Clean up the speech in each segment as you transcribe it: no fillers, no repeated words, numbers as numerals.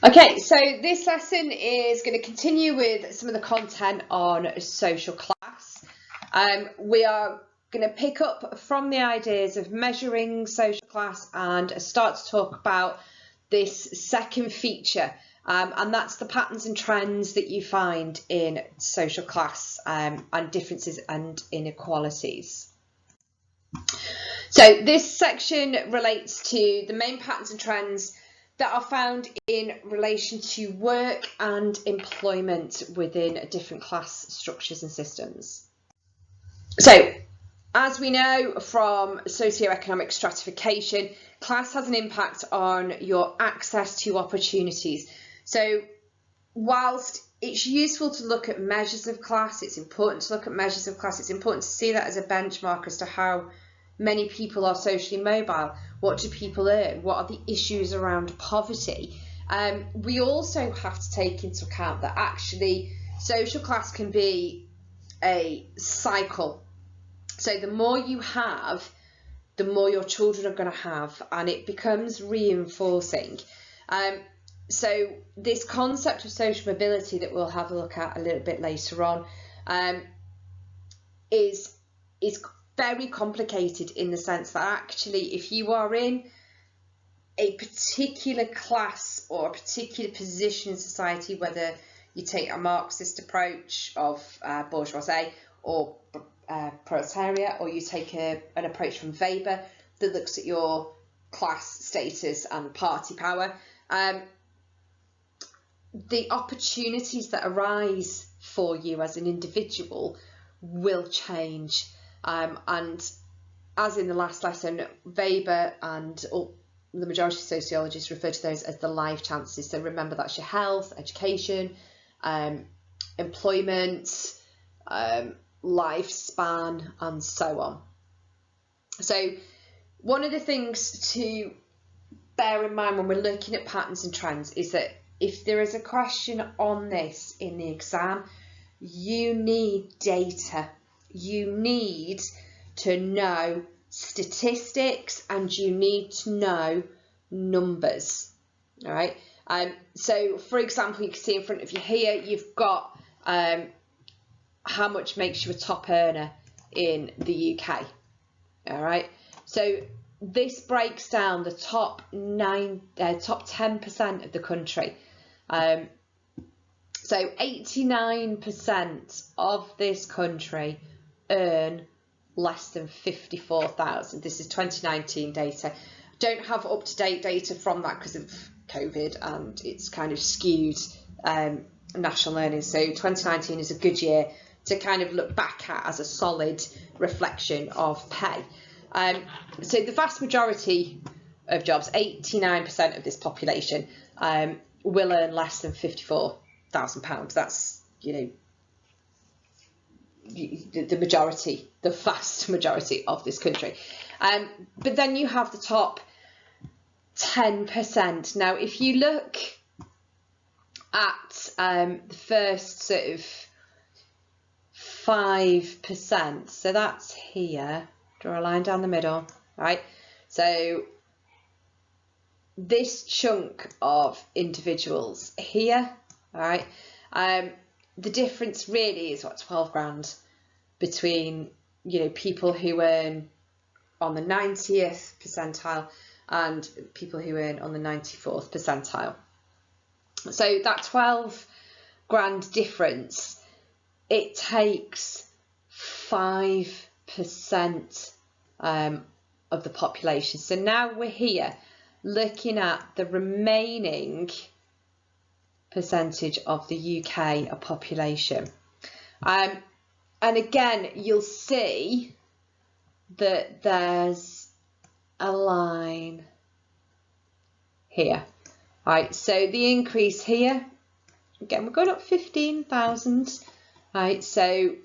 Okay, so this lesson is going to continue with some of the content on social class. We are going to pick up from the ideas of measuring social class and start to talk about this second feature, and that's the patterns and trends that you find in social class and differences and inequalities. So this section relates to the main patterns and trends that are found in relation to work and employment within different class structures and systems. So, as we know from socioeconomic stratification, class has an impact on your access to opportunities. So, whilst it's useful to look at measures of class, it's important to look at measures of class, it's important to see that as a benchmark as to how many people are socially mobile. What do people earn? What are the issues around poverty? We also have to take into account that actually social class can be a cycle. So the more you have, the more your children are going to have, and it becomes reinforcing. So this concept of social mobility that we'll have a look at a little bit later on is very complicated in the sense that actually if you are in a particular class or a particular position in society, whether you take a Marxist approach of bourgeoisie or proletariat, or you take an approach from Weber that looks at your class status and party power, the opportunities that arise for you as an individual will change. And as in the last lesson, Weber and the majority of sociologists refer to those as the life chances. So remember, that's your health, education, employment, lifespan, and so on. So one of the things to bear in mind when we're looking at patterns and trends is that if there is a question on this in the exam, you need data. You need to know statistics and you need to know numbers. All right. So, for example, you can see in front of you here, you've got how much makes you a top earner in the UK. All right. So this breaks down the top 10% of the country. So 89% of this country earn less than 54,000. This is 2019 data. Don't have up-to-date data from that because of COVID and it's kind of skewed national earnings. So 2019 is a good year to kind of look back at as a solid reflection of pay. So the vast majority of jobs, 89% of this population, will earn less than £54,000. That's, you know, the majority, the vast majority of this country. But then you have the top 10%. Now, if you look at the first sort of 5%, so that's here, draw a line down the middle, right? So this chunk of individuals here, all right, the difference really is what, 12 grand between, you know, people who earn on the 90th percentile and people who earn on the 94th percentile. So that 12 grand difference, it takes 5% of the population. So now we're here looking at the remaining percentage of the UK population. And again, you'll see that there's a line here. Right, so the increase here, again, we're going up 15,000. Right, so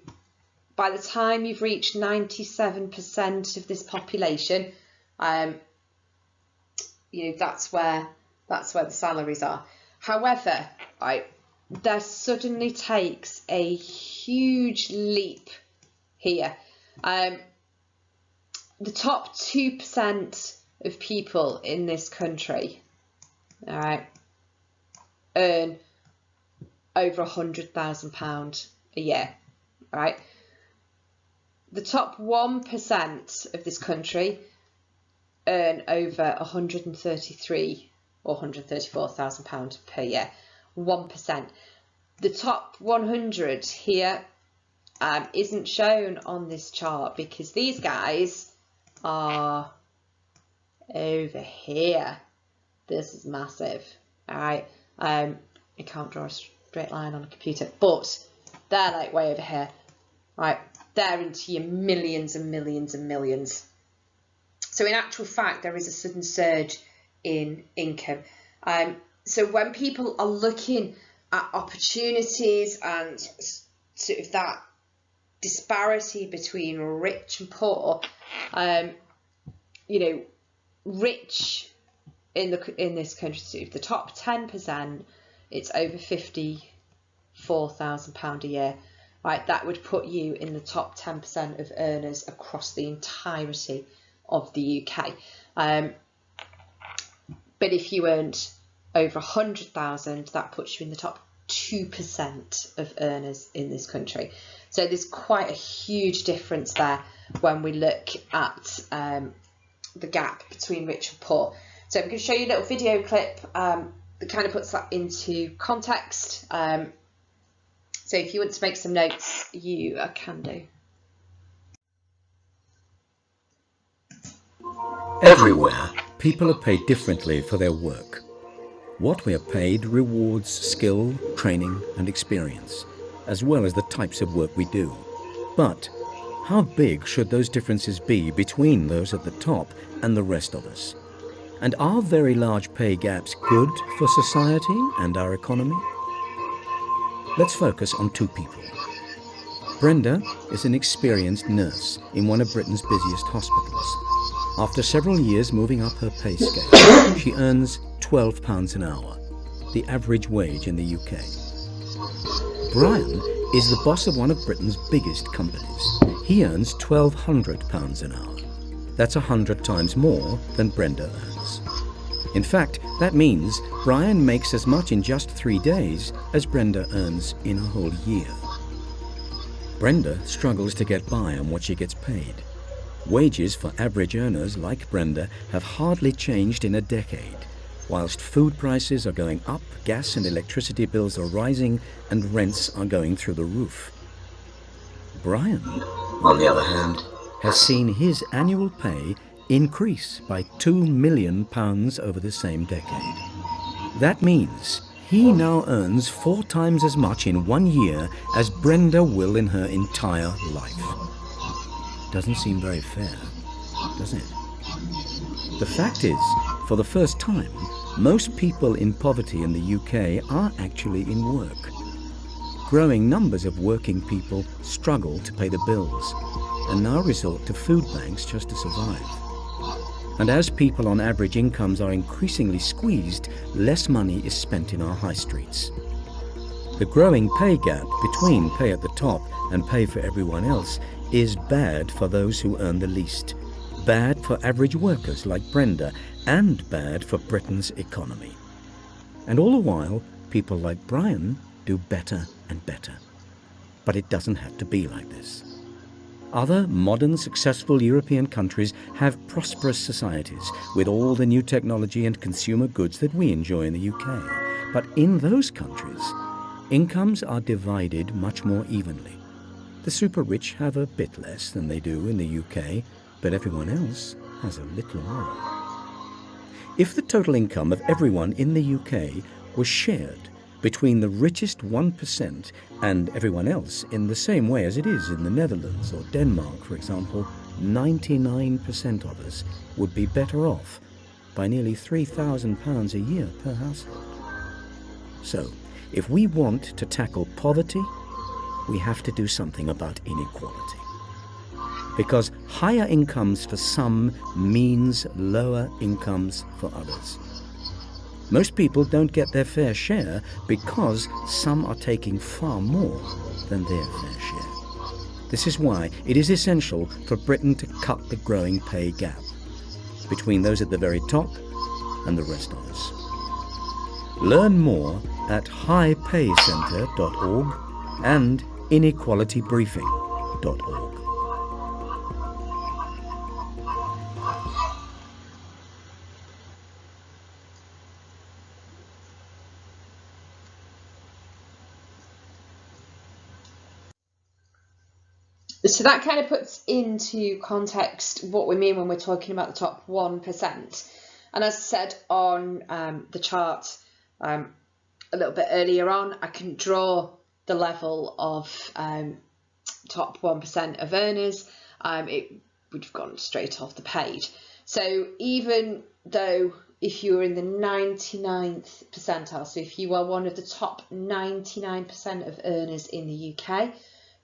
by the time you've reached 97% of this population, you know, that's where the salaries are. However, right, there suddenly takes a huge leap here. The top 2% of people in this country, all right, earn over £100,000 a year, right? The top 1% of this country earn over £133,000 or £134,000 per year. 1%. The top 100 here isn't shown on this chart because these guys are over here. This is massive. All right. I can't draw a straight line on a computer, but they're like way over here. Right. They're into your millions and millions and millions. So in actual fact, there is a sudden surge in income. So when people are looking at opportunities and sort of that disparity between rich and poor, you know, rich in this country, so the top 10%, it's over £54,000 a year. Right, that would put you in the top 10% of earners across the entirety of the UK. But if you earned over 100,000, that puts you in the top 2% of earners in this country. So there's quite a huge difference there when we look at the gap between rich and poor. So I'm going to show you a little video clip that kind of puts that into context. So if you want to make some notes, you can do. Everywhere, people are paid differently for their work. What we are paid rewards skill, training, and experience, as well as the types of work we do. But how big should those differences be between those at the top and the rest of us? And are very large pay gaps good for society and our economy? Let's focus on two people. Brenda is an experienced nurse in one of Britain's busiest hospitals. After several years moving up her pay scale, she earns £12 an hour, the average wage in the UK. Brian is the boss of one of Britain's biggest companies. He earns £1,200 an hour. That's 100 times more than Brenda earns. In fact, that means Brian makes as much in just 3 days as Brenda earns in a whole year. Brenda struggles to get by on what she gets paid. Wages for average earners like Brenda have hardly changed in a decade, whilst food prices are going up, gas and electricity bills are rising, and rents are going through the roof. Brian, on the other hand, has seen his annual pay increase by £2 million over the same decade. That means he now earns 4 times as much in 1 year as Brenda will in her entire life. Doesn't seem very fair, does it? The fact is, for the first time, most people in poverty in the UK are actually in work. Growing numbers of working people struggle to pay the bills and now resort to food banks just to survive. And as people on average incomes are increasingly squeezed, less money is spent in our high streets. The growing pay gap between pay at the top and pay for everyone else is bad for those who earn the least, bad for average workers like Brenda, and bad for Britain's economy. And all the while, people like Brian do better and better. But it doesn't have to be like this. Other modern, successful European countries have prosperous societies with all the new technology and consumer goods that we enjoy in the UK. But in those countries, incomes are divided much more evenly. The super rich have a bit less than they do in the UK, but everyone else has a little more. If the total income of everyone in the UK was shared between the richest 1% and everyone else in the same way as it is in the Netherlands or Denmark, for example, 99% of us would be better off by nearly £3,000 a year per household. So, if we want to tackle poverty, we have to do something about inequality. Because higher incomes for some means lower incomes for others. Most people don't get their fair share because some are taking far more than their fair share. This is why it is essential for Britain to cut the growing pay gap between those at the very top and the rest of us. Learn more at highpaycenter.org and inequalitybriefing.org. So that kind of puts into context what we mean when we're talking about the top 1%. And as I said on the chart a little bit earlier on, I can draw the level of top 1% of earners. It would have gone straight off the page. So even though if you're in the 99th percentile, so if you are one of the top 99% of earners in the UK,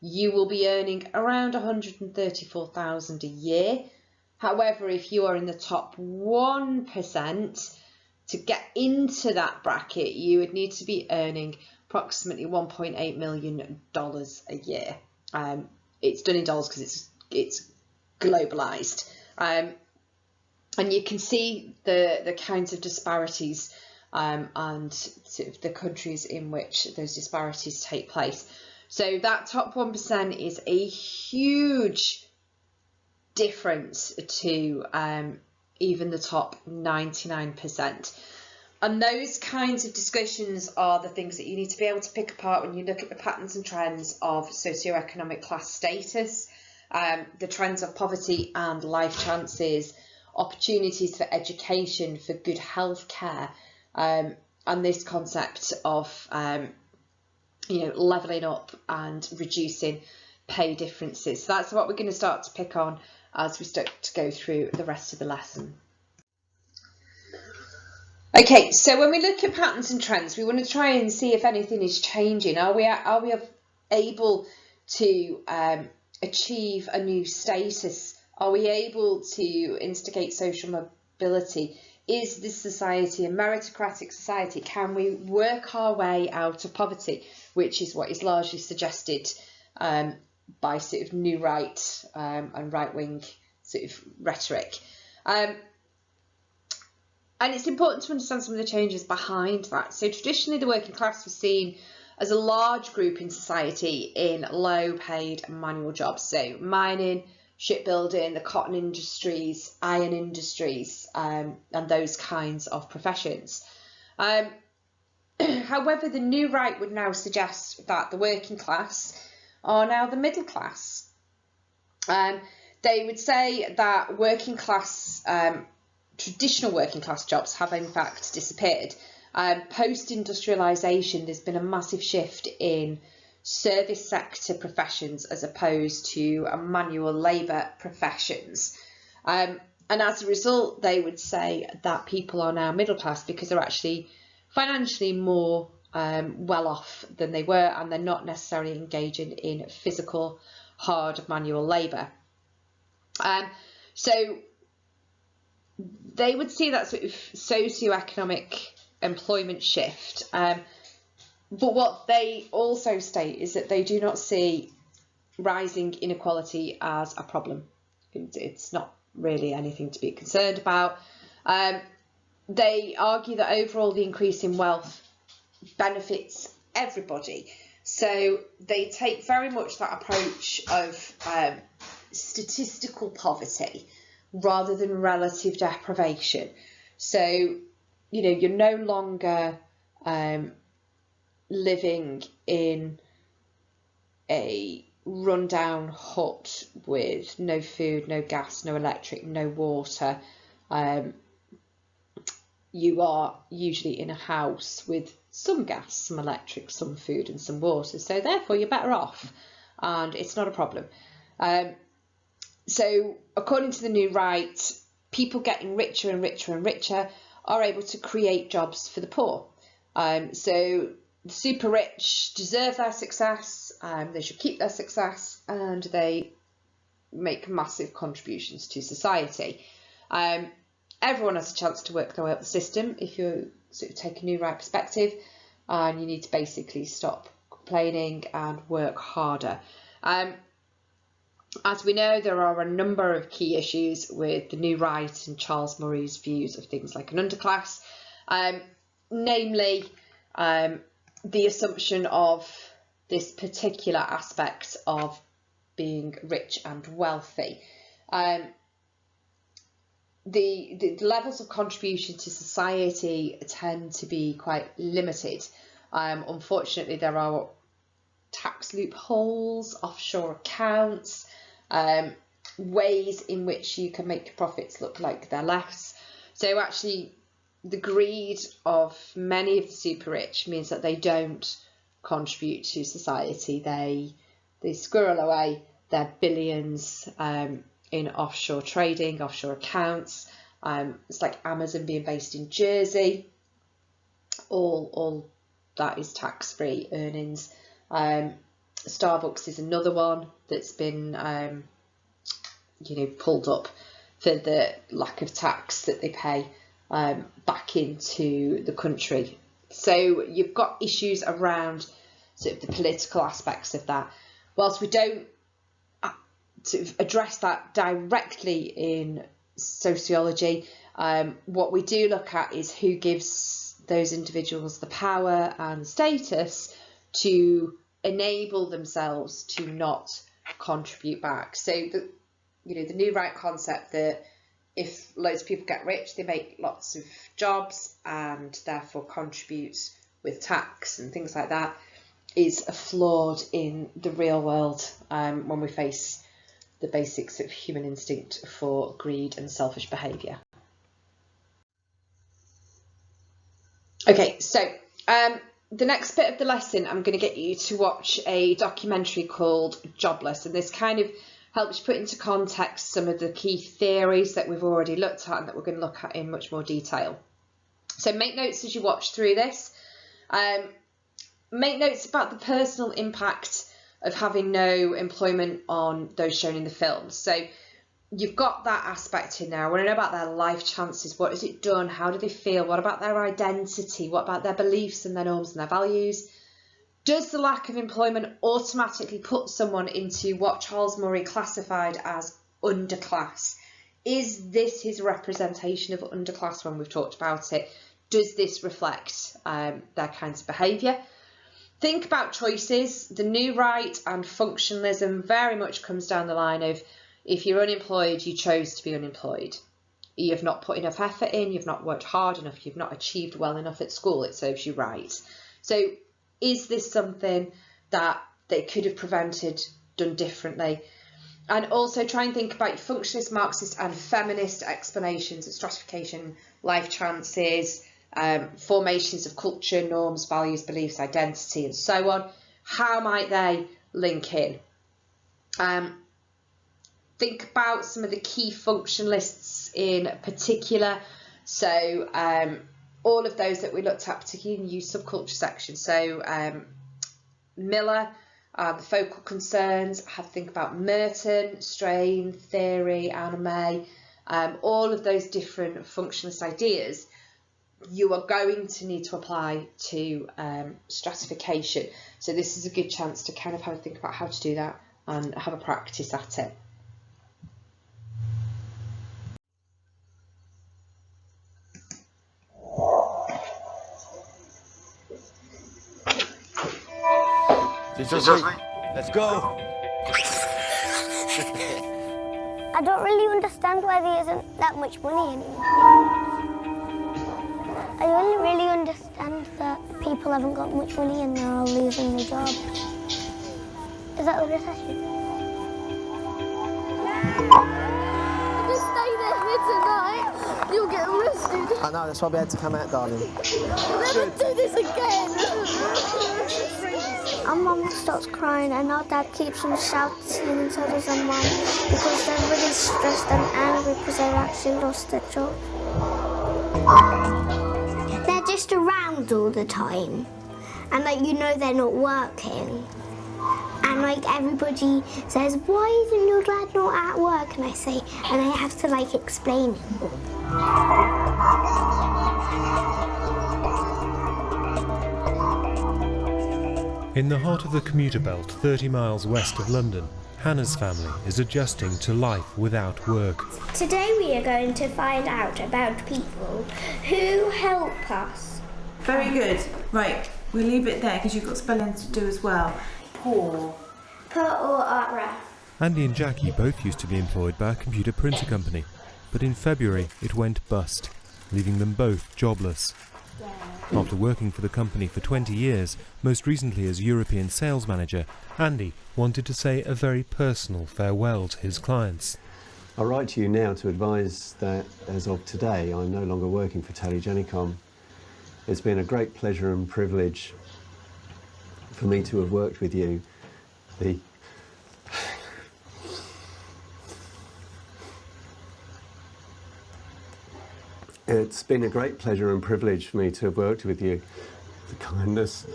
you will be earning around 134,000 a year. However, if you are in the top 1%, to get into that bracket, you would need to be earning approximately $1.8 million a year. It's done in dollars because it's globalized. And you can see the kinds of disparities and sort of the countries in which those disparities take place. So that top 1% is a huge difference to even the top 99%. And those kinds of discussions are the things that you need to be able to pick apart when you look at the patterns and trends of socioeconomic class status, the trends of poverty and life chances, opportunities for education, for good health care, and this concept of levelling up and reducing pay differences. So that's what we're going to start to pick on as we start to go through the rest of the lesson. Okay, so when we look at patterns and trends, we want to try and see if anything is changing. Are we able to achieve a new status? Are we able to instigate social mobility? Is this society a meritocratic society? Can we work our way out of poverty, which is what is largely suggested by sort of new right and right-wing sort of rhetoric? And it's important to understand some of the changes behind that. So traditionally the working class was seen as a large group in society in low-paid manual jobs, so mining, shipbuilding, the cotton industries, iron industries, and those kinds of professions. However, the new right would now suggest that the working class are now the middle class. They would say that working class, traditional working class jobs have in fact disappeared. Post-industrialisation, there's been a massive shift in service sector professions as opposed to manual labour professions. And as a result, they would say that people are now middle class because they're actually financially more well off than they were, and they're not necessarily engaging in physical, hard manual labour. So they would see that sort of socioeconomic employment shift. But what they also state is that they do not see rising inequality as a problem. It's not really anything to be concerned about. They argue that overall the increase in wealth benefits everybody. So they take very much that approach of statistical poverty rather than relative deprivation. So, you're no longer living in a rundown hut with no food, no gas, no electric, no water. You are usually in a house with some gas, some electric, some food and some water. So therefore you're better off and it's not a problem. So according to the new right, people getting richer and richer and richer are able to create jobs for the poor. So the super rich deserve their success, they should keep their success, and they make massive contributions to society. Everyone has a chance to work their way up the system if you sort of take a new right perspective, and you need to basically stop complaining and work harder. As we know, there are a number of key issues with the new right and Charles Murray's views of things like an underclass. namely the assumption of this particular aspect of being rich and wealthy. The levels of contribution to society tend to be quite limited. Unfortunately, there are tax loopholes, offshore accounts, ways in which you can make your profits look like they're less. So actually, the greed of many of the super rich means that they don't contribute to society. They squirrel away their billions in offshore trading, offshore accounts. It's like Amazon being based in Jersey. All that is tax-free earnings. Starbucks is another one that's been pulled up for the lack of tax that they pay back into the country. So you've got issues around sort of the political aspects of that. Whilst we don't sort of address that directly in sociology, what we do look at is who gives those individuals the power and status to enable themselves to not contribute back. So the new right concept that if loads of people get rich, they make lots of jobs and therefore contribute with tax and things like that is flawed in the real world when we face the basics of human instinct for greed and selfish behaviour. Okay, so the next bit of the lesson, I'm going to get you to watch a documentary called Jobless, and this kind of helps put into context some of the key theories that we've already looked at and that we're going to look at in much more detail. So make notes as you watch through this. Make notes about the personal impact of having no employment on those shown in the film. So you've got that aspect in there. I want to know about their life chances. What has it done? How do they feel? What about their identity? What about their beliefs and their norms and their values? Does the lack of employment automatically put someone into what Charles Murray classified as underclass? Is this his representation of underclass when we've talked about it? Does this reflect their kinds of behaviour? Think about choices. The new right and functionalism very much comes down the line of if you're unemployed, you chose to be unemployed. You've not put enough effort in, you've not worked hard enough, you've not achieved well enough at school, it serves you right. So is this something that they could have prevented, done differently? And also try and think about your functionalist, Marxist and feminist explanations of stratification, life chances, formations of culture, norms, values, beliefs, identity and so on. How might they link in? Think about some of the key functionalists in particular. So all of those that we looked at, particularly in the youth subculture section. So Miller, the focal concerns, have to think about Merton, Strain, Theory, Anna May, all of those different functionalist ideas you are going to need to apply to stratification. So this is a good chance to kind of have a think about how to do that and have a practice at it. Let's go. I don't really understand why there isn't that much money anymore. I only really understand that people haven't got much money and they're all losing their jobs. Is that the recession? If you stay there here tonight, you'll get arrested. I know, that's why we had to come out, darling. We'll never do this again. Our mum stops crying and our dad keeps on shouting and so does our mum because they're really stressed and angry because they've actually lost their job. They're just around all the time and they're not working. And everybody says, why isn't your dad not at work? And I say, and I have to explain it. In the heart of the commuter belt, 30 miles west of London, Hannah's family is adjusting to life without work. Today we are going to find out about people who help us Very good. Right, we'll leave it there because you've got spelling to do as well. Paul. P-O-R-A. Andy and Jackie both used to be employed by a computer printer company, but in February it went bust, leaving them both jobless. After working for the company for 20 years, most recently as European sales manager, Andy wanted to say a very personal farewell to his clients. I write to you now to advise that as of today I'm no longer working for Telegenicom. It's been a great pleasure and privilege for me to have worked with you. It's been a great pleasure and privilege for me to have worked with you. The kindness,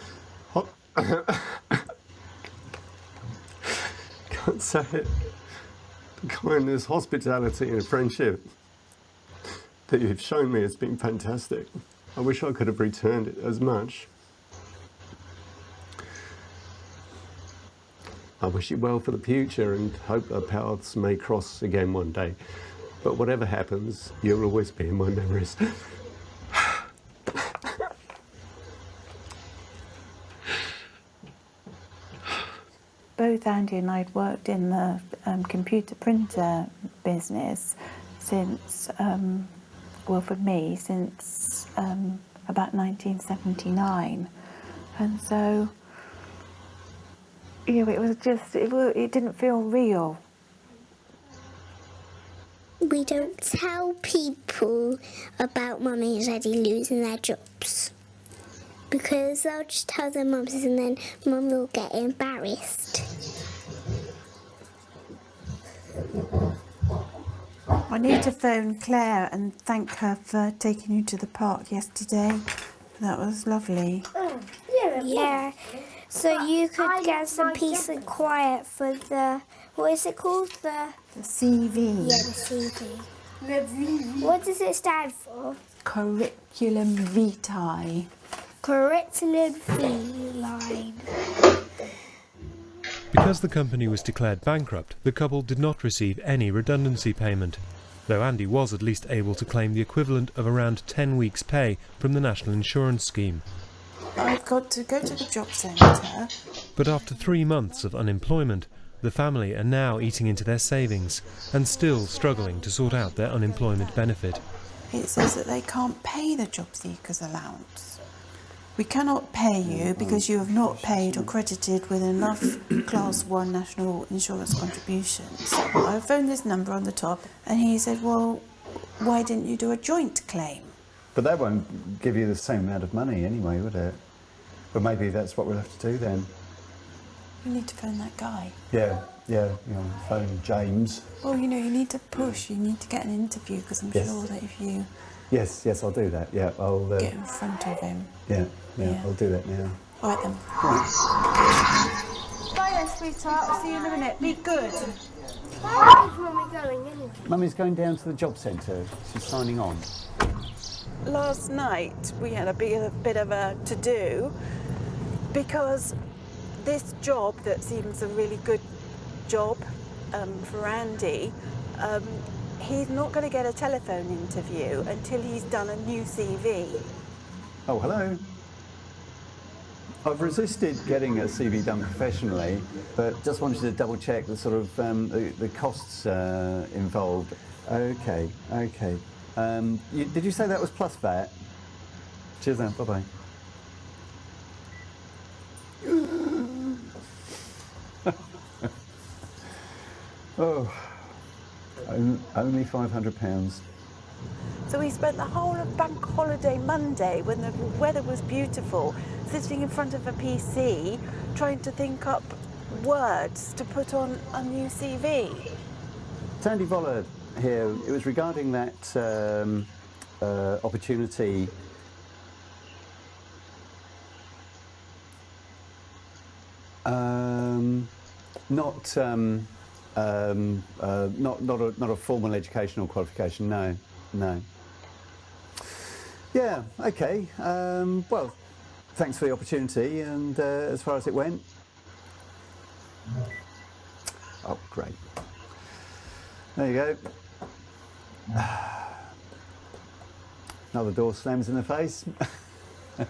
can't say it, the kindness, hospitality and friendship that you've shown me has been fantastic. I wish I could have returned it as much. I wish you well for the future and hope our paths may cross again one day. But whatever happens, you'll always be in my memories. Both Andy and I had worked in the computer printer business since, well, for me, since about 1979. And so, you know, it was just, it didn't feel real. We don't tell people about Mummy and Daddy losing their jobs because they'll just tell their mums and then Mum will get embarrassed. I need to phone Claire and thank her for taking you to the park yesterday. That was lovely. Yeah, so you could get some peace and quiet for the, what is it called? The CV. Yeah, the CV. What does it stand for? Curriculum vitae. Curriculum vitae. Because the company was declared bankrupt, the couple did not receive any redundancy payment, though Andy was at least able to claim the equivalent of around 10 weeks' pay from the National Insurance Scheme. I've got to go to the job centre. But after 3 months of unemployment, the family are now eating into their savings and still struggling to sort out their unemployment benefit. It says that they can't pay the job seekers allowance. We cannot pay you because you have not paid or credited with enough Class 1 National Insurance contributions. I phoned this number on the top and he said, well, why didn't you do a joint claim? But that won't give you the same amount of money anyway, would it? But maybe that's what we'll have to do then. You need to phone that guy. Yeah, phone James. Well, you know, you need to push, you need to get an interview because I'm sure that if you Yes, I'll do that, yeah. I'll get in front of him. Yeah, I'll do that now. All right then. Bye then, sweetheart. I'll see you in a minute. Be good. Where is Mummy going anyway? Mummy's going down to the job centre. She's signing on. Last night we had a bit of a to-do because this job that seems a really good job for Andy, he's not going to get a telephone interview until he's done a new CV. Oh, hello. I've resisted getting a CV done professionally, but just wanted to double check the sort of the costs involved. Okay. Did you say that was plus VAT? Cheers then, bye-bye. Oh, only £500. So we spent the whole of Bank Holiday Monday, when the weather was beautiful, sitting in front of a PC, trying to think up words to put on a new CV. Sandy Vollard here. It was regarding that opportunity. Not a formal educational qualification. No. Yeah. Okay. Well, thanks for the opportunity. And as far as it went. Oh, great. There you go. Another door slams in the face. Hello!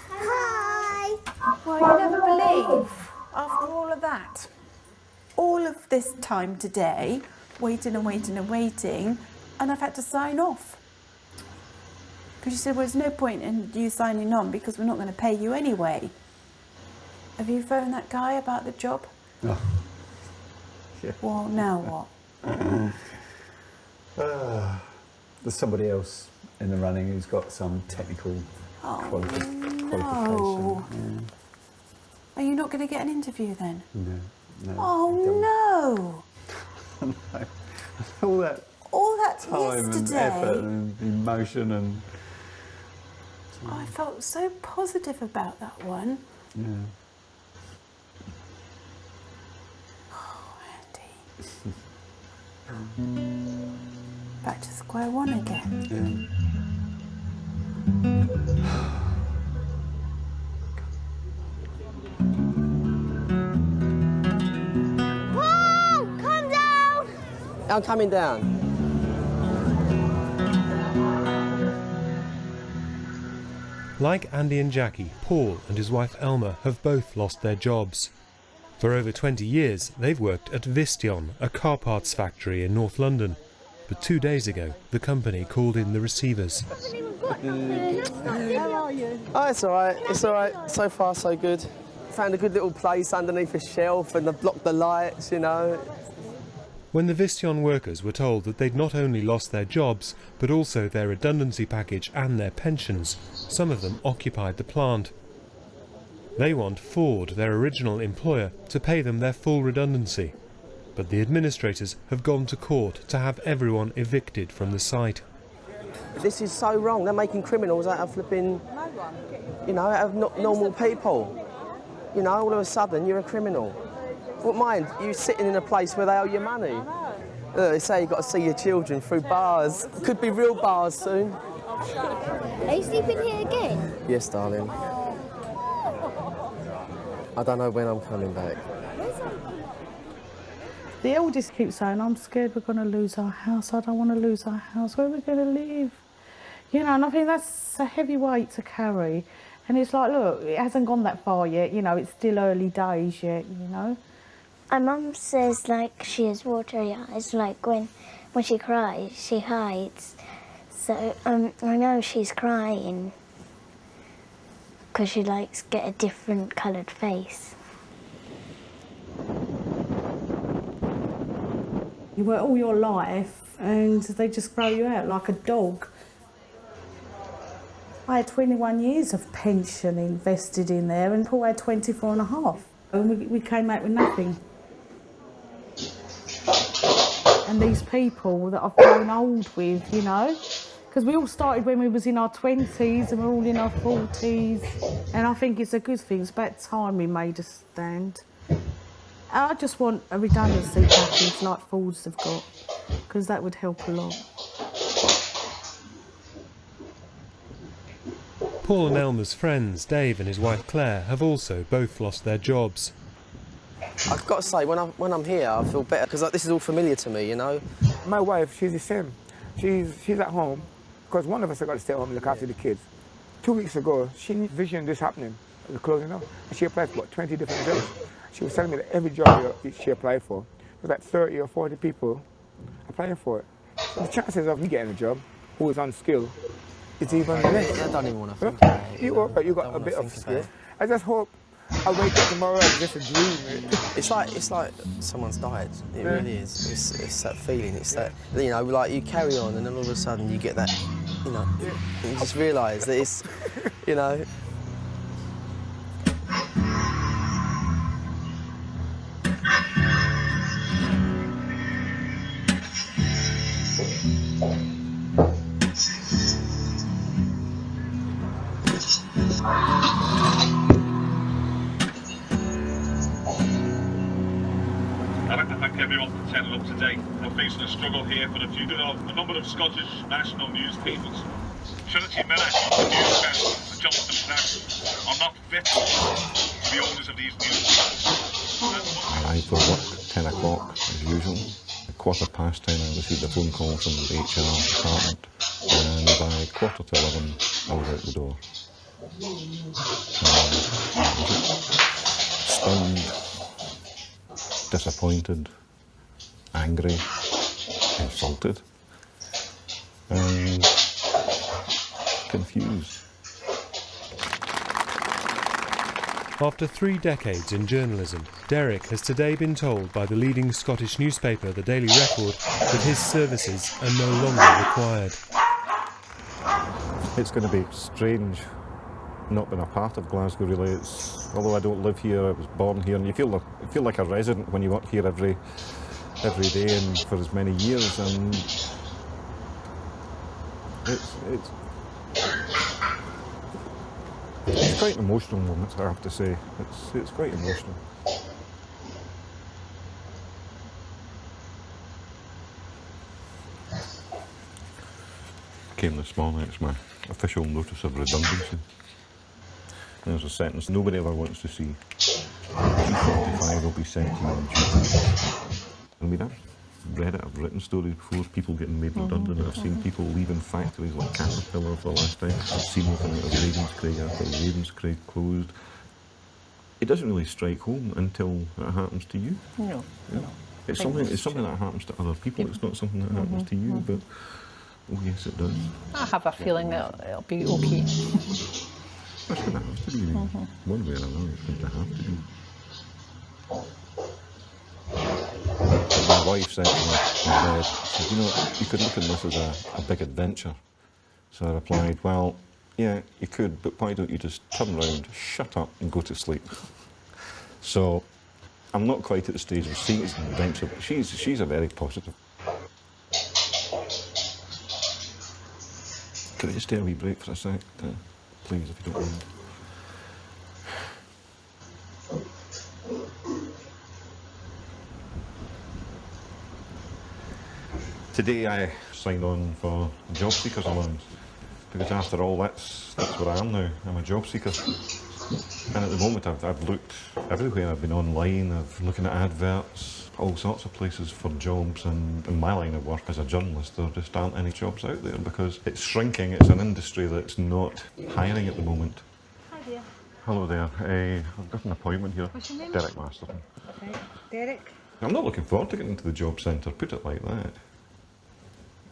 Hi! Well, you never believe, after all of that, all of this time today, waiting and waiting and waiting, and I've had to sign off. Because you said, well, there's no point in you signing on because we're not going to pay you anyway. Have you phoned that guy about the job? Oh. Yeah. Well, now what? There's somebody else in the running who's got some technical qualification. No. Are you not going to get an interview then? No. Oh, no. All that time and yesterday. effort and emotion and... I felt so positive about that one. Yeah. Oh, Andy. Back to square one again. Paul, come down! I'm coming down. Like Andy and Jackie, Paul and his wife Elma have both lost their jobs. For over 20 years, they've worked at Vistion, a car parts factory in North London. But 2 days ago, the company called in the receivers. How are you? Oh, it's all right. It's all right. So far, so good. Found a good little place underneath a shelf and they've blocked the lights, you know. When the Vistion workers were told that they'd not only lost their jobs, but also their redundancy package and their pensions, some of them occupied the plant. They want Ford, their original employer, to pay them their full redundancy. But the administrators have gone to court to have everyone evicted from the site. This is so wrong. They're making criminals out of flipping, you know, out of normal people. You know, all of a sudden you're a criminal. But mind, you sitting in a place where they owe you money. They say you've got to see your children through bars. Could be real bars soon. Are you sleeping here again? Yes, darling. I don't know when I'm coming back. The eldest keeps saying, I'm scared we're going to lose our house. I don't want to lose our house. Where are we going to live? You know, and I think that's a heavy weight to carry. And it's like, look, it hasn't gone that far yet. You know, it's still early days yet, you know. My mum says, like, she has watery eyes. Like, when she cries, she hides. So, I know she's crying because she likes get a different coloured face. You work all your life and they just grow you out like a dog. I had 21 years of pension invested in there and Paul had 24 and a half. And we came out with nothing. And these people that I've grown old with, you know, because we all started when we was in our 20s and we're all in our 40s. And I think it's a good thing. It's about time we made a stand. I just want a redundancy package like Fords have got, because that would help a lot. Paul and Elma's friends, Dave and his wife Claire, have also both lost their jobs. I've got to say, when I'm here, I feel better, because this is all familiar to me, you know. My wife, she's the same. She's at home, because one of us has got to stay at home and look after the kids. 2 weeks ago, she envisioned this happening, the closing down, and she applied for, 20 different jobs. She was telling me that every job she applied for, there's like 30 or 40 people applying for it. So the chances of me getting a job who is unskilled is even less. I don't even want to think about it. You got a bit of skill. I just hope I wake up tomorrow and just a dream. It's like someone's died. It really is. It's that feeling. It's that, you know, like you carry on and then all of a sudden you get that, you know, you just realise that it's, you know. I'd like to thank everyone for turning up today. We're facing a struggle here for the future of a number of Scottish national newspapers. Trinity Miller, Newsfest, and Johnston Press are not fit to be owners of these newspapers. I arrive for work 10 o'clock as usual. At 10:15 I received a phone call from the HR department, and by 11:15 I was out the door. Stunned, disappointed, angry, insulted, and confused. After 3 decades in journalism, Derek has today been told by the leading Scottish newspaper, the Daily Record, that his services are no longer required. It's going to be strange not being a part of Glasgow, really. Although I don't live here, I was born here, and you feel like a resident when you work here every day and for as many years, and it's quite an emotional moment, I have to say. It's quite emotional. Came this morning, it's my official notice of redundancy. There's a sentence nobody ever wants to see. P45 will be sent to you in June. I mean, I've read it, I've written stories before, people getting made redundant. I've seen people leaving factories like Caterpillar for the last time. I've seen them coming out of Ravenscraig after Ravenscraig closed. It doesn't really strike home until it happens to you. No. It's something that happens to other people, it's not something that happens to you, but oh yes it does. I have a feeling that it'll be okay. That's going to have to be. One way or another, it's going to have to be. My wife said to me in bed, she said, you know, you could look at this as a big adventure. So I replied, well, yeah, you could, but why don't you just turn around, shut up and go to sleep? So I'm not quite at the stage of seeing it as an adventure, but she's a very positive. Could I just take a wee break for a sec, please, if you don't mind? Today I signed on for job seekers allowance, because after all that's where I am now. I'm a job seeker, and at the moment I've looked everywhere. I've been online, I've been looking at adverts, all sorts of places for jobs, and in my line of work as a journalist there just aren't any jobs out there because it's shrinking. It's an industry that's not hiring at the moment. Hi there. Hello there. I've got an appointment here. What's your name? Derek Masterton. Okay. Derek. I'm not looking forward to getting into the job centre, put it like that.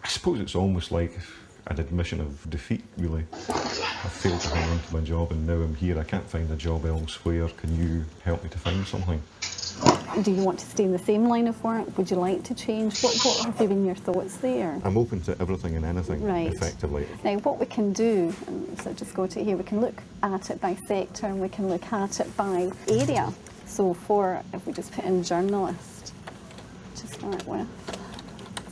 I suppose it's almost like an admission of defeat, really. I failed to hang on to my job and now I'm here. I can't find a job elsewhere. Can you help me to find something? Do you want to stay in the same line of work? Would you like to change? What have been your thoughts there? I'm open to everything and anything, Right. effectively. Now, what we can do, so just go to here, we can look at it by sector and we can look at it by area. So if we just put in journalist to start with,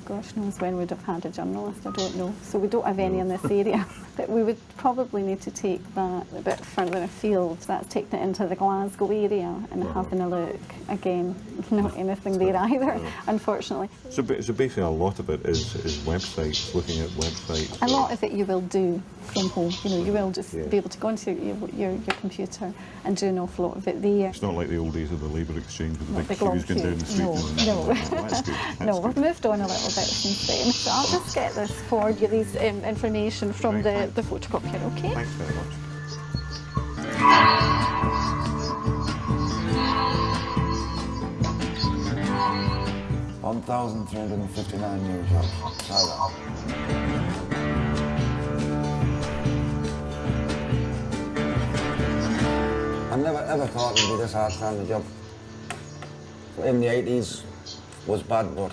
gosh knows when we'd have had a journalist, I don't know. So we don't have any in this area. But we would probably need to take that a bit further afield. That's taking it into the Glasgow area and having a look. Again, not anything there either, unfortunately. So basically a lot of it is websites, looking at websites. A lot of it you will do from home. You know, you will just be able to go into your computer and do an awful lot of it there. It's not like the old days of the labour exchange with the Not big the long queues going down the street. No. That's good. No, we've moved on a little bit since then. So I'll just get this for you, these information from the photocopier, okay? Thanks very much. $1,359 new jobs. Try that. I never ever thought it would be this hard to find a job. In the 80s was bad, but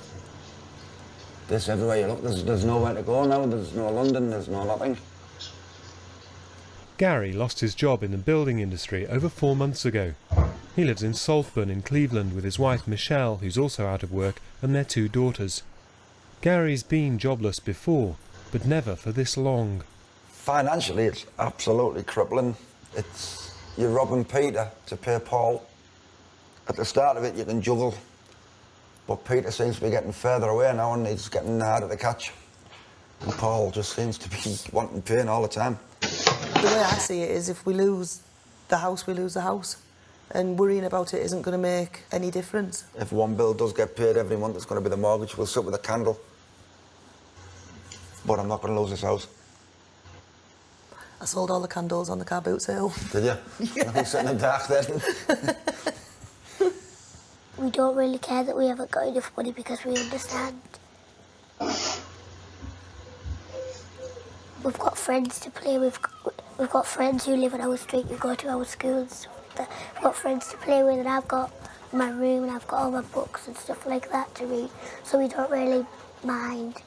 this everywhere you look, there's nowhere to go now. There's no London, there's no nothing. Gary lost his job in the building industry over 4 months ago. He lives in Saltburn in Cleveland with his wife Michelle, who's also out of work, and their 2 daughters. Gary's been jobless before, but never for this long. Financially, it's absolutely crippling. You're robbing Peter to pay Paul. At the start of it, you can juggle, but Peter seems to be getting further away now and he's getting harder to catch. And Paul just seems to be wanting pain all the time. The way I see it is if we lose the house, we lose the house. and worrying about it isn't going to make any difference. If one bill does get paid every month, it's going to be the mortgage. We'll sit with a candle. But I'm not going to lose this house. I sold all the candles on the car boot sale. Did you? Yeah. I'm sitting in the dark then. We don't really care that we haven't got enough money because we understand. We've got friends to play with. We've got friends who live on our street who go to our schools. We've got friends to play with, and I've got my room and I've got all my books and stuff like that to read, so we don't really mind.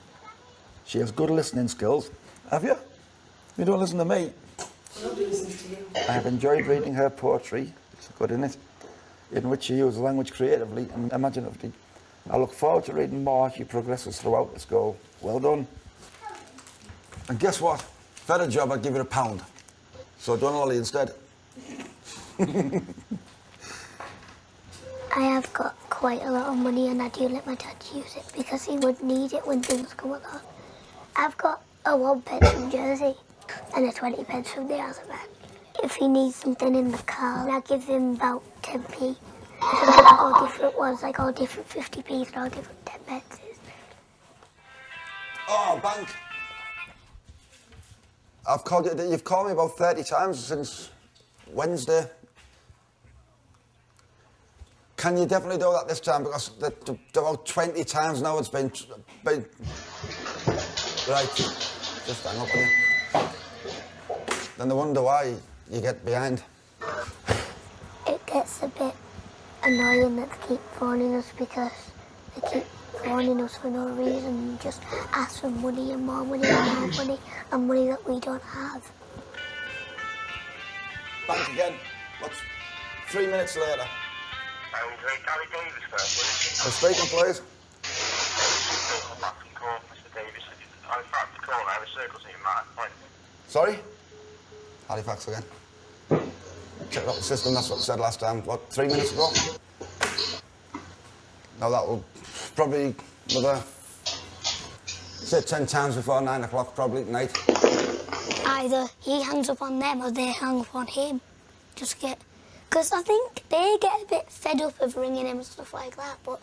She has good listening skills. Have you? You don't listen to me. Nobody listens to you. I have enjoyed reading her poetry. It's good, isn't it? In which she uses language creatively and imaginatively. I look forward to reading more as she progresses throughout this goal. Well done. And guess what? If I had a job, I'd give you £1. So John Ollie instead. I have got quite a lot of money and I do let my dad use it because he would need it when things come along. I've got a 1p from Jersey and a 20p from the other man. If he needs something in the car, I give him about 10p. I've got all different ones, like all different 50p's and all different 10p. Oh, bank. I've called you, you've called me about 30 times since Wednesday. Can you definitely do that this time? Because about 20 times now it's been... Right, just hang up on you. Then they wonder why you get behind. It gets a bit annoying that they keep phoning us because they keep phoning us for no reason and just ask for money and more money and more money and money that we don't have. Bank again. What's 3 minutes later? Gary Davis first, I'm speaking, please. Mr. Davis. I was about to call, I have a circle in my point. Sorry? Halifax again. Check out the system, that's what I said last time. What, 3 minutes ago? Now that will probably another, say 10 times before 9 o'clock, probably tonight. Either he hangs up on them or they hang up on him. Just get... Because I think they get a bit fed up of ringing him and stuff like that, but...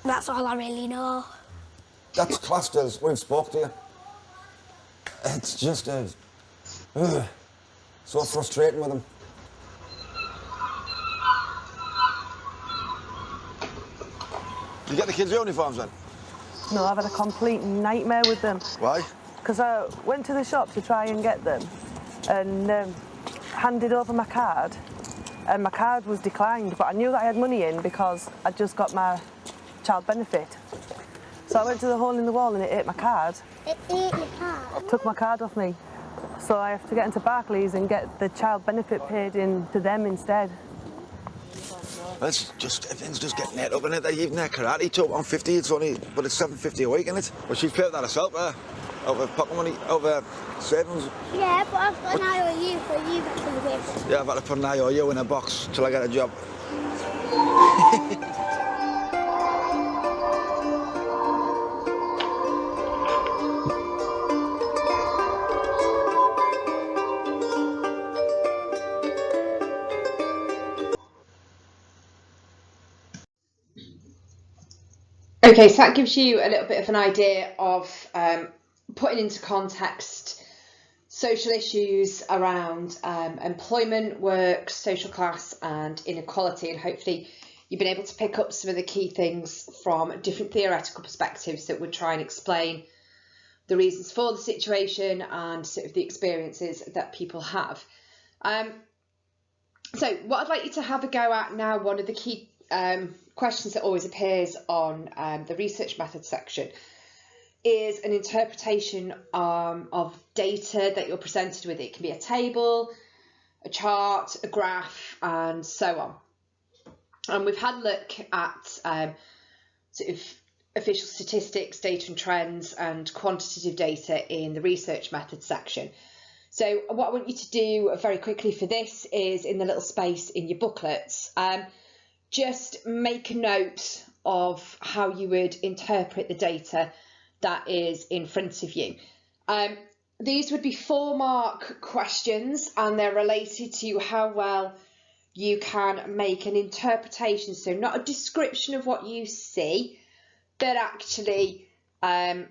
That's all I really know. That's classed as we've spoke to you. It's just so frustrating with them. Did you get the kids' uniforms then? No, I've had a complete nightmare with them. Why? Because I went to the shop to try and get them and handed over my card, and my card was declined, but I knew that I had money in because I'd just got my child benefit. So I went to the hole in the wall and it ate my card. It ate your card? Took my card off me. So I have to get into Barclays and get the child benefit paid in to them instead. It's just, everything's just getting ate up, isn't it? Even their karate took £150, it's only, but it's £7.50 a week, isn't it? But she's paid that herself, over pocket money, over savings. Yeah, but I've got an IOU for you back in the bin. Yeah, I've had to put an IOU in a box till I get a job. Okay, so that gives you a little bit of an idea of putting into context social issues around employment, work, social class and inequality, and hopefully you've been able to pick up some of the key things from different theoretical perspectives that would try and explain the reasons for the situation and sort of the experiences that people have. So what I'd like you to have a go at now, one of the key questions that always appears on the research method section is an interpretation of data that you're presented with. It can be a table, a chart, a graph, and so on. And we've had a look at sort of official statistics, data and trends, and quantitative data in the research method section. So what I want you to do very quickly for this is, in the little space in your booklets, just make a note of how you would interpret the data that is in front of you. these would be 4-mark questions, and they're related to how well you can make an interpretation. So not a description of what you see, but actually an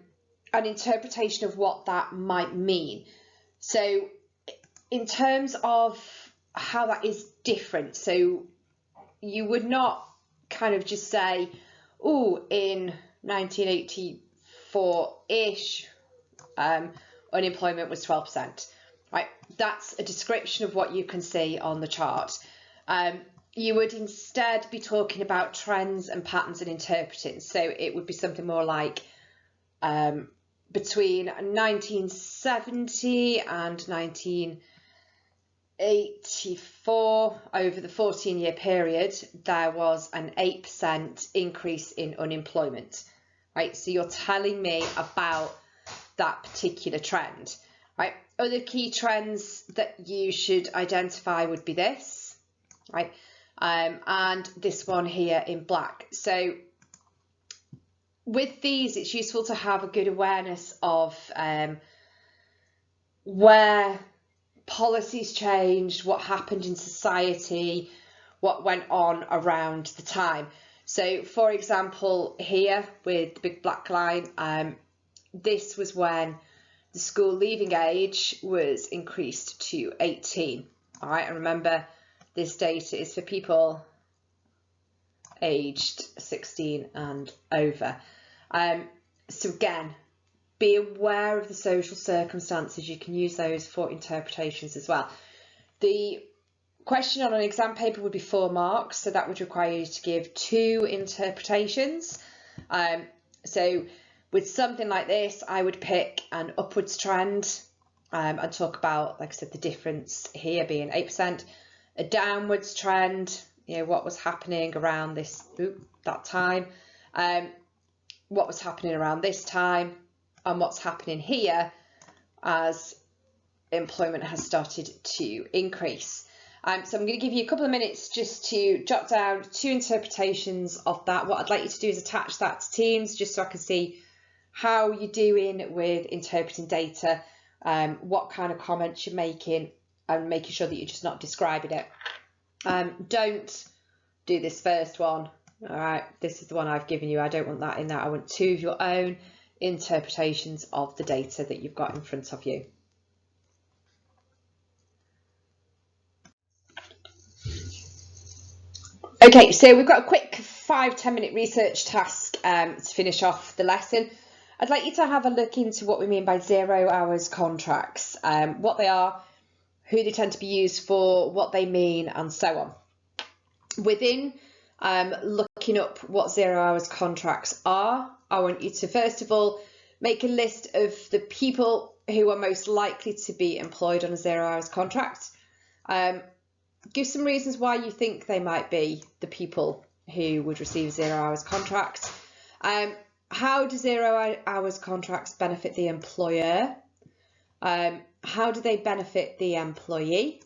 interpretation of what that might mean. So in terms of how that is different, so you would not kind of just say, oh, in 1984-ish, unemployment was 12%, right? That's a description of what you can see on the chart. You would instead be talking about trends and patterns and interpreting. So it would be something more like between 1970 and 1984, over the 14-year period, there was an 8% increase in unemployment, right? So you're telling me about that particular trend, right? Other key trends that you should identify would be this, right? And this one here in black. So with these, it's useful to have a good awareness of where policies changed, what happened in society, what went on around the time. So for example, here with the big black line, this was when the school leaving age was increased to 18. All right, and remember, this data is for people aged 16 and over. So again, be aware of the social circumstances. You can use those for interpretations as well. The question on an exam paper would be 4 marks, so that would require you to give 2 interpretations. So with something like this, I would pick an upwards trend and talk about, like I said, the difference here being 8%, a downwards trend, you know, what was happening around this, that time, what was happening around this time, and what's happening here as employment has started to increase. So I'm going to give you a couple of minutes just to jot down 2 interpretations of that. What I'd like you to do is attach that to Teams just so I can see how you're doing with interpreting data, what kind of comments you're making, and making sure that you're just not describing it. Don't do this first one. All right, this is the one I've given you. I don't want that in there. I want 2 of your own interpretations of the data that you've got in front of you. Okay, so we've got a quick 5-10 minute research task to finish off the lesson. I'd like you to have a look into what we mean by 0 hours contracts, what they are, who they tend to be used for, what they mean, and so on. Within looking up what 0 hours contracts are, I want you to first of all make a list of the people who are most likely to be employed on a 0 hours contract. Give some reasons why you think they might be the people who would receive 0 hours contracts. How do 0 hours contracts benefit the employer? How do they benefit the employee?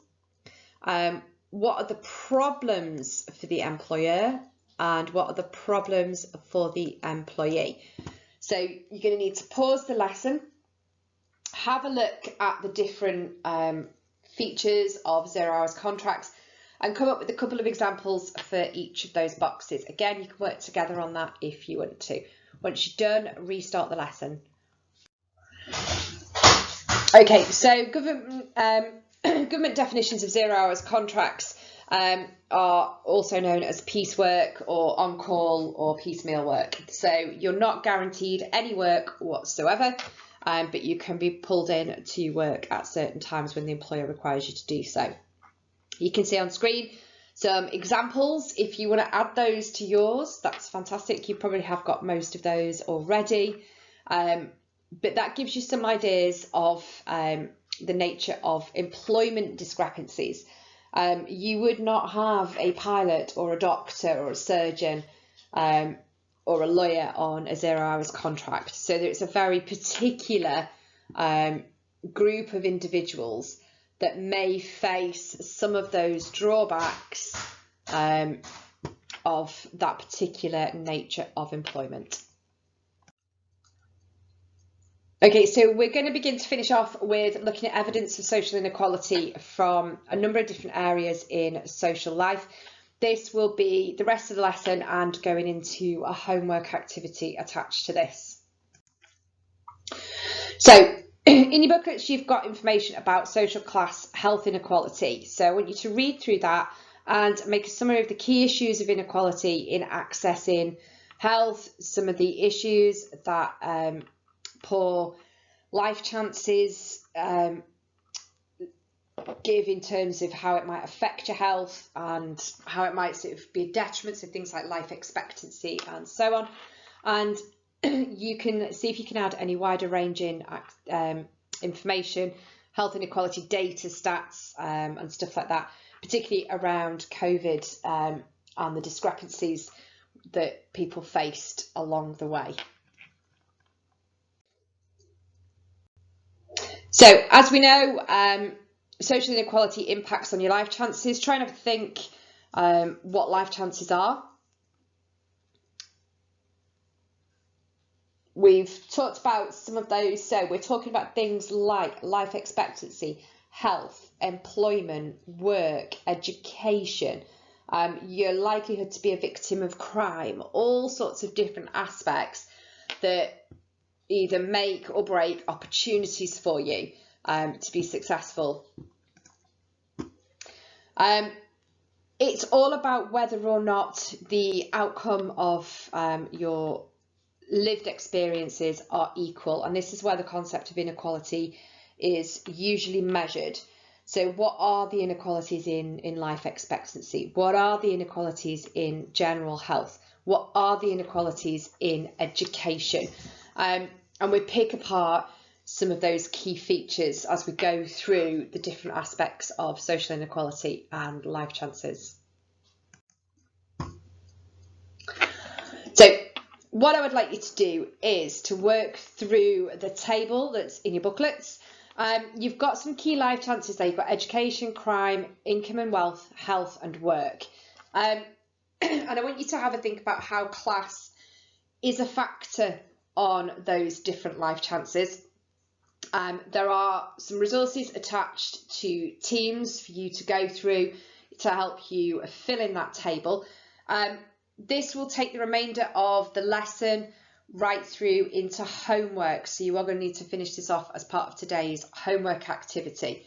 What are the problems for the employer, and what are the problems for the employee? So you're going to need to pause the lesson, have a look at the different features of 0 hours contracts, and come up with a couple of examples for each of those boxes. Again, you can work together on that if you want to. Once you're done, restart the lesson. Okay, so government definitions of 0 hours contracts are also known as piecework or on-call or piecemeal work. So you're not guaranteed any work whatsoever, but you can be pulled in to work at certain times when the employer requires you to do so. You can see on screen some examples. If you want to add those to yours, that's fantastic. You probably have got most of those already. But that gives you some ideas of the nature of employment discrepancies. You would not have a pilot or a doctor or a surgeon or a lawyer on a 0 hours contract. So there's a very particular group of individuals that may face some of those drawbacks of that particular nature of employment. Okay, so we're going to begin to finish off with looking at evidence of social inequality from a number of different areas in social life. This will be the rest of the lesson and going into a homework activity attached to this. So in your booklets, you've got information about social class health inequality. So I want you to read through that and make a summary of the key issues of inequality in accessing health, some of the issues that poor life chances give in terms of how it might affect your health and how it might sort of be a detriment, so things like life expectancy and so on. And you can see if you can add any wider ranging information, health inequality data, stats and stuff like that, particularly around COVID and the discrepancies that people faced along the way. So, as we know, social inequality impacts on your life chances. Try and have a think what life chances are. We've talked about some of those. So we're talking about things like life expectancy, health, employment, work, education, your likelihood to be a victim of crime, all sorts of different aspects that either make or break opportunities for you to be successful. It's all about whether or not the outcome of your lived experiences are equal, and this is where the concept of inequality is usually measured. So what are the inequalities in life expectancy? What are the inequalities in general health? What are the inequalities in education? And we pick apart some of those key features as we go through the different aspects of social inequality and life chances. So what I would like you to do is to work through the table that's in your booklets. You've got some key life chances there. You've got education, crime, income and wealth, health and work. And I want you to have a think about how class is a factor on those different life chances. There are some resources attached to Teams for you to go through to help you fill in that table. This will take the remainder of the lesson right through into homework. So you are going to need to finish this off as part of today's homework activity.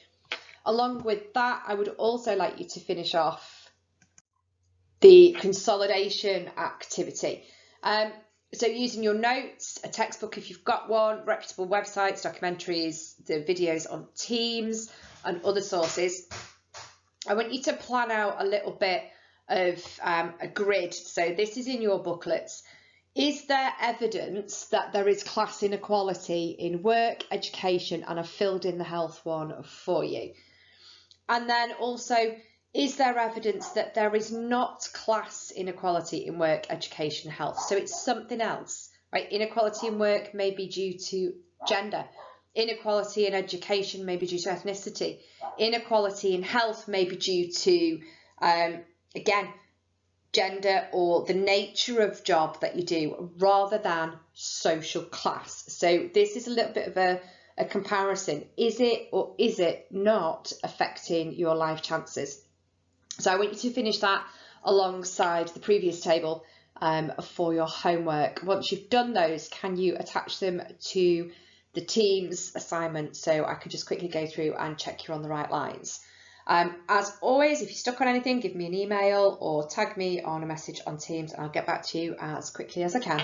Along with that, I would also like you to finish off the consolidation activity. So using your notes, a textbook if you've got one, reputable websites, documentaries, the videos on Teams and other sources. I want you to plan out a little bit of a grid. So this is in your booklets. Is there evidence that there is class inequality in work, education, and I've filled in the health one for you. And then also, is there evidence that there is not class inequality in work, education, health? So it's something else, right? Inequality in work may be due to gender. Inequality in education may be due to ethnicity. Inequality in health may be due to, again, gender or the nature of job that you do rather than social class. So this is a little bit of a comparison. Is it or is it not affecting your life chances? So I want you to finish that alongside the previous table for your homework. Once you've done those, can you attach them to the Teams assignment so I could just quickly go through and check you're on the right lines? As always, if you're stuck on anything, give me an email or tag me on a message on Teams and I'll get back to you as quickly as I can.